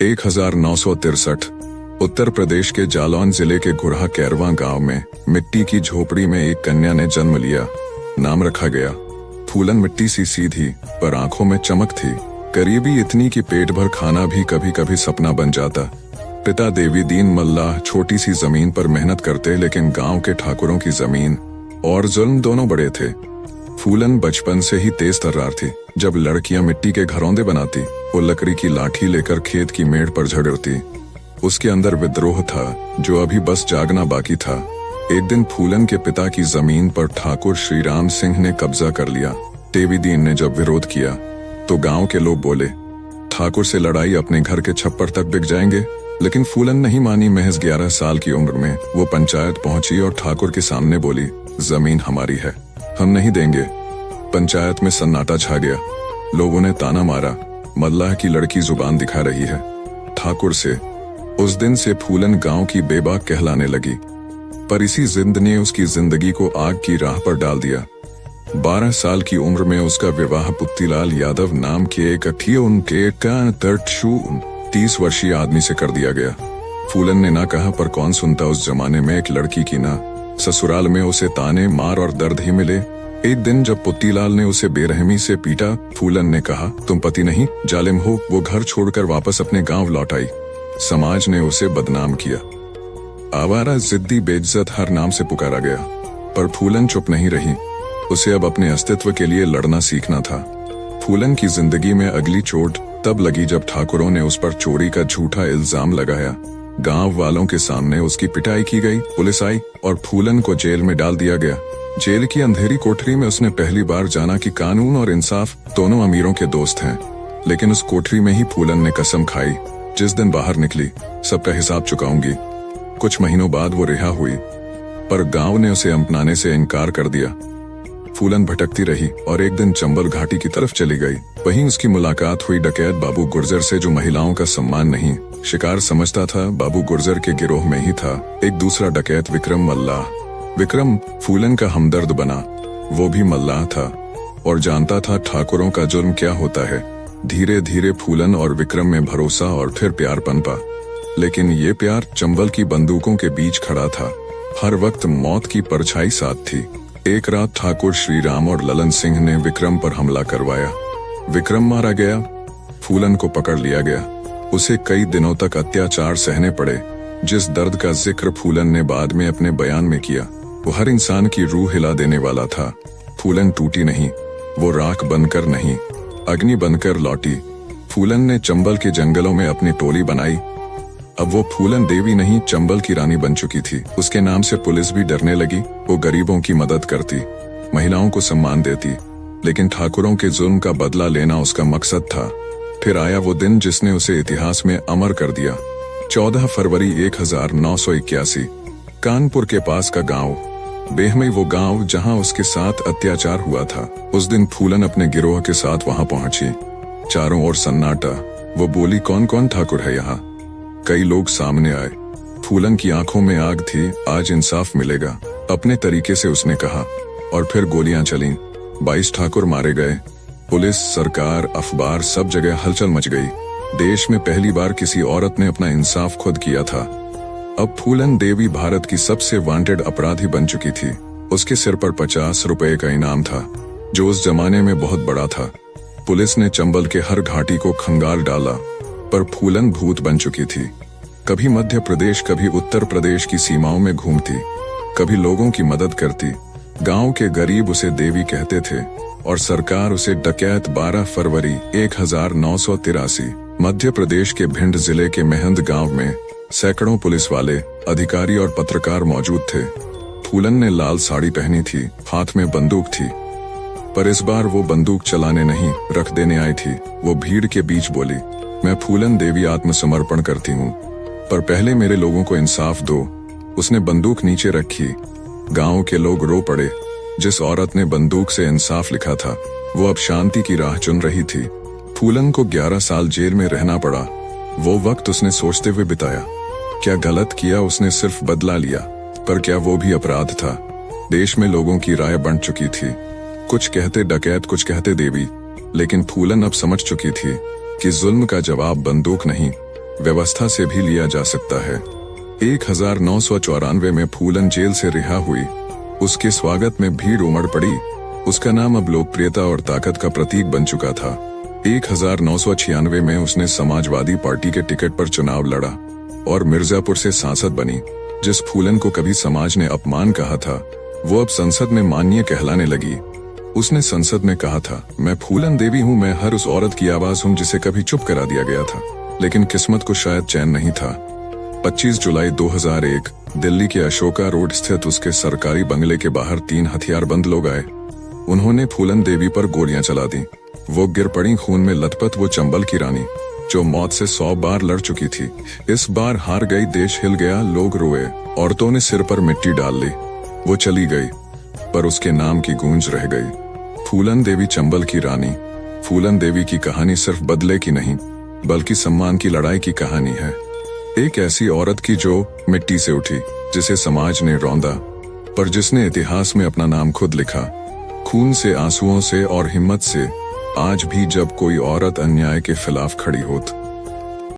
1963 उत्तर प्रदेश के जालौन जिले के गुरहा कैरवा गांव में मिट्टी की झोपड़ी में एक कन्या ने जन्म लिया। नाम रखा गया फूलन। मिट्टी सी सीधी पर आंखों में चमक थी, करीबी इतनी कि पेट भर खाना भी कभी कभी सपना बन जाता। पिता देवी दीन मल्लाह छोटी सी जमीन पर मेहनत करते, लेकिन गांव के ठाकुरों की जमीन और जुल्म दोनों बड़े थे। फूलन बचपन से ही तेज तर्रार थी। जब लड़कियां मिट्टी के घरौंदे बनाती, वो लकड़ी की लाठी लेकर खेत की मेड़ पर झगड़ती। उसके अंदर विद्रोह था जो अभी बस जागना बाकी था। एक दिन फूलन के पिता की जमीन पर ठाकुर श्री राम सिंह ने कब्जा कर लिया। देवी दीन ने जब विरोध किया तो गांव के लोग बोले, ठाकुर से लड़ाई अपने घर के छप्पर तक बिक जाएंगे। लेकिन फूलन नहीं मानी। महज 11 साल की उम्र में वो पंचायत पहुंची और ठाकुर के सामने बोली, जमीन हमारी है, हम नहीं देंगे। पंचायत में सन्नाटा छा गया। लोगों ने ताना मारा, मल्लाह की लड़की जुबान दिखा रही है। ठाकुर से उस दिन से फूलन गांव की बेबाक कहलाने लगी। पर इसी जिद ने उसकी जिंदगी को आग की राह पर डाल दिया। 12 साल की उम्र में उसका विवाह पुत्तीलाल यादव नाम के एक 30 वर्षीय आदमी से कर दिया गया। फूलन ने ना कहा, पर कौन सुनता उस जमाने में एक लड़की की ना। ससुराल में उसे ताने मार और दर्द ही मिले। एक दिन जब पुत्तीलाल ने उसे बेरहमी से पीटा, फूलन ने कहा, तुम पति नहीं जालिम हो। वो घर छोड़कर वापस अपने गांव लौट आई। समाज ने उसे बदनाम किया। आवारा, जिद्दी, बेइज्जत हर नाम से पुकारा गया। पर फूलन चुप नहीं रही। उसे अब अपने अस्तित्व के लिए लड़ना सीखना था। फूलन की जिंदगी में अगली चोट तब लगी जब ठाकुरों ने उस पर चोरी का झूठा इल्जाम लगाया। गांव वालों के सामने उसकी पिटाई की गई। पुलिस आई और फूलन को जेल में डाल दिया गया। जेल की अंधेरी कोठरी में उसने पहली बार जाना कि कानून और इंसाफ दोनों अमीरों के दोस्त हैं। लेकिन उस कोठरी में ही फूलन ने कसम खाई, जिस दिन बाहर निकली सबका हिसाब चुकाऊंगी। कुछ महीनों बाद वो रिहा हुई, पर गांव ने उसे अपनाने से इनकार कर दिया। फूलन भटकती रही और एक दिन चंबल घाटी की तरफ चली गई। वहीं उसकी मुलाकात हुई डकैत बाबू गुर्जर से, जो महिलाओं का सम्मान नहीं शिकार समझता था। बाबू गुर्जर के गिरोह में ही था एक दूसरा डकैत, विक्रम मल्लाह। विक्रम फूलन का हमदर्द बना। वो भी मल्लाह था और जानता था ठाकुरों का जुर्म क्या होता है। धीरे धीरे फूलन और विक्रम में भरोसा और फिर प्यार पनपा। लेकिन ये प्यार चंबल की बंदूकों के बीच खड़ा था। हर वक्त मौत की परछाई साथ थी। एक रात ठाकुर श्री राम और ललन सिंह ने विक्रम पर हमला करवाया। विक्रम मारा गया, फूलन को पकड़ लिया गया। उसे कई दिनों तक अत्याचार सहने पड़े, जिस दर्द का जिक्र फूलन ने बाद में अपने बयान में किया। वो हर इंसान की रूह हिला देने वाला था। फूलन टूटी नहीं, वो राख बनकर नहीं, अग्नि बनकर लौटी। फूलन ने चंबल के जंगलों में अपनी टोली बनाई। अब वो फूलन देवी नहीं, चंबल की रानी बन चुकी थी। उसके नाम से पुलिस भी डरने लगी। वो गरीबों की मदद करती, महिलाओं को सम्मान देती। लेकिन ठाकुरों के जुल्म का बदला लेना उसका मकसद था। फिर आया वो दिन जिसने उसे इतिहास में अमर कर दिया। 14 फरवरी 1981, कानपुर के पास का गांव बेहमई, वो गांव जहां उसके साथ अत्याचार हुआ था। उस दिन फूलन अपने गिरोह के साथ वहां पहुंची। चारों ओर सन्नाटा। वो बोली, कौन कौन ठाकुर है यहाँ? कई लोग सामने आए। फूलन की आंखों में आग थी। आज इंसाफ मिलेगा, अपने तरीके से उसने कहा। और फिर गोलियां चलीं। 22 ठाकुर मारे गए। पुलिस, सरकार, अखबार, सब जगह हलचल मच गई। देश में पहली बार किसी औरत ने अपना इंसाफ खुद किया था। अब फूलन देवी भारत की सबसे वांटेड अपराधी बन चुकी थी। उसके सिर पर 50 रुपए का इनाम था, जो उस जमाने में बहुत बड़ा था। पुलिस ने चंबल के हर घाटी को खंगाल डाला, पर फूलन भूत बन चुकी थी। कभी मध्य प्रदेश, कभी उत्तर प्रदेश की सीमाओं में घूमती, कभी लोगों की मदद करती। गांव के गरीब उसे देवी कहते थे और सरकार उसे डकैत। 12 फरवरी 1983, मध्य प्रदेश के भिंड जिले के मेहंद गांव में सैकड़ों पुलिस वाले, अधिकारी और पत्रकार मौजूद थे। फूलन ने लाल साड़ी पहनी थी, हाथ में बंदूक थी। पर इस बार वो बंदूक चलाने नहीं, रख देने आई थी। वो भीड़ के बीच बोली, मैं फूलन देवी आत्मसमर्पण करती हूँ, पर पहले मेरे लोगों को इंसाफ दो। उसने बंदूक नीचे रखी। गांव के लोग रो पड़े। जिस औरत ने बंदूक से इंसाफ लिखा था, वो अब शांति की राह चुन रही थी। फूलन को 11 साल जेल में रहना पड़ा। वो वक्त उसने सोचते हुए बिताया, क्या गलत किया उसने, सिर्फ बदला लिया। पर क्या वो भी अपराध था? देश में लोगों की राय बंट चुकी थी। कुछ कहते डकैत, कुछ कहते देवी। लेकिन फूलन अब समझ चुकी थी कि जुल्म का जवाब बंदूक नहीं, व्यवस्था से भी लिया जा सकता है। 1994 में फूलन जेल से रिहा हुई। उसके स्वागत में भीड़ उमड़ पड़ी। उसका नाम अब लोकप्रियता और ताकत का प्रतीक बन चुका था। 1996 में उसने समाजवादी पार्टी के टिकट पर चुनाव लड़ा और मिर्जापुर से सांसद बनी। जिस फूलन को कभी समाज ने अपमान कहा था, वो अब संसद में माननीय कहलाने लगी। उसने संसद में कहा था, मैं फूलन देवी हूँ, मैं हर उस औरत की आवाज हूँ जिसे कभी चुप करा दिया गया था, लेकिन किस्मत को शायद चैन नहीं था। 25 जुलाई 2001 दिल्ली के अशोका रोड स्थित उसके सरकारी बंगले के बाहर 3 हथियारबंद लोग आए। उन्होंने फूलन देवी पर गोलियां चला दी। वो गिर पड़ी खून में लथपथ, वो चंबल की रानी जो मौत से 100 बार लड़ चुकी थी। इस बार हार गई, देश हिल गया, लोग रोए, औरतों ने सिर पर मिट्टी डाल ली। वो चली गई, पर उसके नाम की गूंज रह गई। फूलन देवी, चंबल की रानी। फूलन देवी की कहानी सिर्फ बदले की नहीं, बल्कि सम्मान की लड़ाई की कहानी है। एक ऐसी औरत की जो मिट्टी से उठी, जिसे समाज ने रौंदा, पर जिसने इतिहास में अपना नाम खुद लिखा, खून से, आंसुओं से और हिम्मत से। आज भी जब कोई औरत अन्याय के खिलाफ खड़ी होती